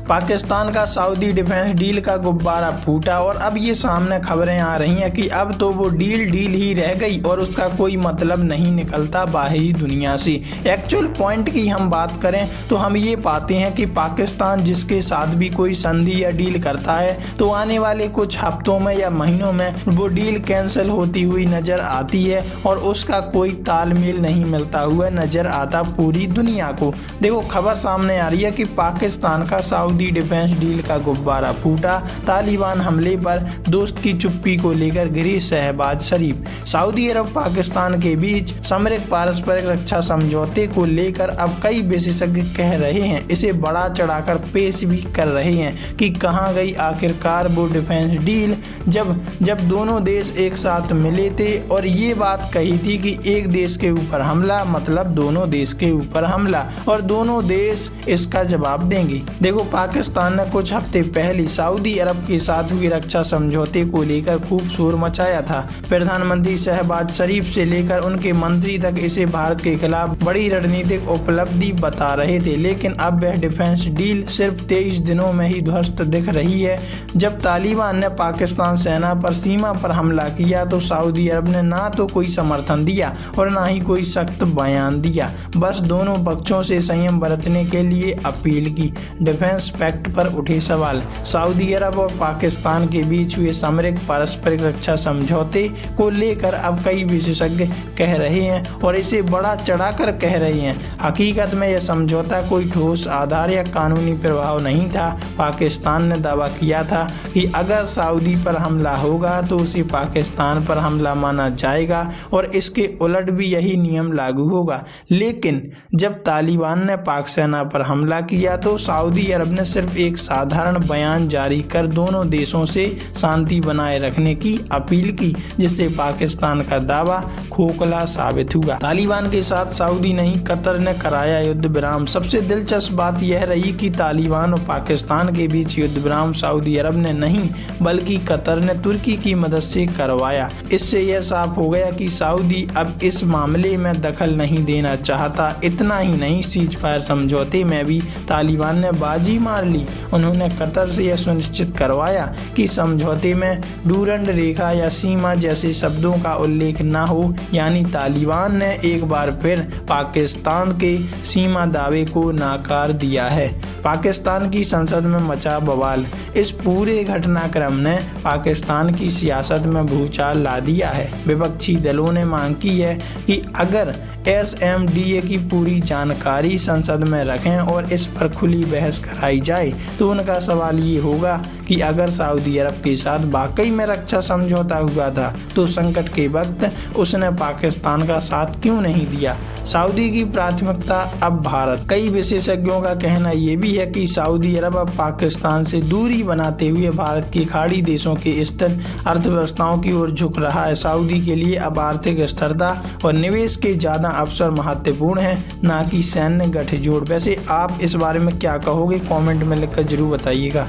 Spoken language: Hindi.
पाकिस्तान का सऊदी डिफेंस डील का गुब्बारा फूटा और अब ये सामने खबरें आ रही हैं कि अब तो वो डील ही रह गई और उसका कोई मतलब नहीं निकलता बाहरी दुनिया से। एक्चुअल पॉइंट की हम बात करें तो हम ये पाते हैं कि पाकिस्तान जिसके साथ भी कोई संधि या डील करता है तो आने वाले कुछ हफ्तों में या महीनों में वो डील कैंसिल होती हुई नजर आती है और उसका कोई तालमेल नहीं मिलता हुआ नजर आता पूरी दुनिया को। देखो, खबर सामने आ रही है कि पाकिस्तान का सऊदी डिफेंस डील का गुब्बारा फूटा। तालिबान हमले पर दोस्त की चुप्पी को लेकर गिरी शहबाज शरीफ। सऊदी अरब पाकिस्तान के बीच सामरिक पारस्परिक रक्षा समझौते को लेकर अब कई विशेषज्ञ कह रहे हैं, इसे बड़ा चढ़ाकर पेश भी कर रहे हैं कि कहां गई आखिरकार वो डिफेंस डील जब दोनों देश एक साथ मिले थे और ये बात कही थी कि एक देश के ऊपर हमला मतलब दोनों देश के ऊपर हमला और दोनों देश इसका जवाब देंगे। देखो, पाकिस्तान ने कुछ हफ्ते पहले सऊदी अरब के साथ हुए रक्षा समझौते को लेकर खूब शोर मचाया था। प्रधानमंत्री शहबाज शरीफ से लेकर उनके मंत्री तक इसे भारत के खिलाफ बड़ी रणनीतिक उपलब्धि बता रहे थे, लेकिन अब वह डिफेंस डील सिर्फ 23 दिनों में ही ध्वस्त दिख रही है। जब तालिबान ने पाकिस्तान सेना पर सीमा पर हमला किया तो सऊदी अरब ने ना तो कोई समर्थन दिया और ना ही कोई सख्त बयान दिया, बस दोनों पक्षों से संयम बरतने के लिए अपील की। डिफेंस पैक्ट पर उठे सवाल। सऊदी अरब और पाकिस्तान के बीच हुए सामरिक पारस्परिक रक्षा समझौते को लेकर अब कई विशेषज्ञ कह रहे हैं और इसे बड़ा चढ़ाकर कह रहे हैं, हकीकत में यह समझौता कोई ठोस आधार या कानूनी प्रभाव नहीं था। पाकिस्तान ने दावा किया था कि अगर सऊदी पर हमला होगा तो उसे पाकिस्तान पर हमला माना जाएगा और इसके उलट भी यही नियम लागू होगा, लेकिन जब तालिबान ने पाक सेना पर हमला किया तो सऊदी अरब ने सिर्फ एक साधारण बयान जारी कर दोनों देशों से शांति बनाए रखने की अपील की, जिससे पाकिस्तान का दावा खोखला साबित हुआ। तालिबान के साथ सऊदी नहीं कतर ने कराया युद्ध विराम। सबसे दिलचस्प बात यह रही कि तालिबान और पाकिस्तान के बीच युद्ध विराम सऊदी अरब ने नहीं बल्कि कतर ने तुर्की की मदद से करवाया। इससे यह साफ हो गया कि सऊदी अब इस मामले में दखल नहीं देना चाहता। इतना ही नहीं, सीज फायर समझौते में भी तालिबान ने बाजी मार ली। उन्होंने कतर से यह सुनिश्चित करवाया कि समझौते में डूरंड रेखा या सीमा जैसे शब्दों का उल्लेख न हो, यानी तालिबान ने एक बार फिर पाकिस्तान के सीमा दावे को नाकार दिया है। पाकिस्तान की संसद में मचा बवाल। इस पूरे घटनाक्रम ने पाकिस्तान की सियासत में भूचाल ला दिया है। विपक्षी दलों ने मांग की है कि अगर SMDA की पूरी जानकारी संसद में रखें और इस पर खुली बहस कराई जाए तो उनका सवाल ये होगा कि अगर सऊदी अरब के साथ वाकई में रक्षा समझौता हुआ था तो संकट के वक्त उसने पाकिस्तान का साथ क्यों नहीं दिया। सऊदी की प्राथमिकता अब भारत। कई विशेषज्ञों का कहना यह भी है कि सऊदी अरब अब पाकिस्तान से दूरी बनाते हुए भारत की खाड़ी देशों के स्थिर अर्थव्यवस्थाओं की ओर झुक रहा है। सऊदी के लिए अब आर्थिक स्थिरता और निवेश के ज्यादा अवसर महत्वपूर्ण है, ना कि सैन्य गठजोड़। वैसे आप इस बारे में क्या कहोगे, कमेंट में लिखकर जरूर बताइएगा।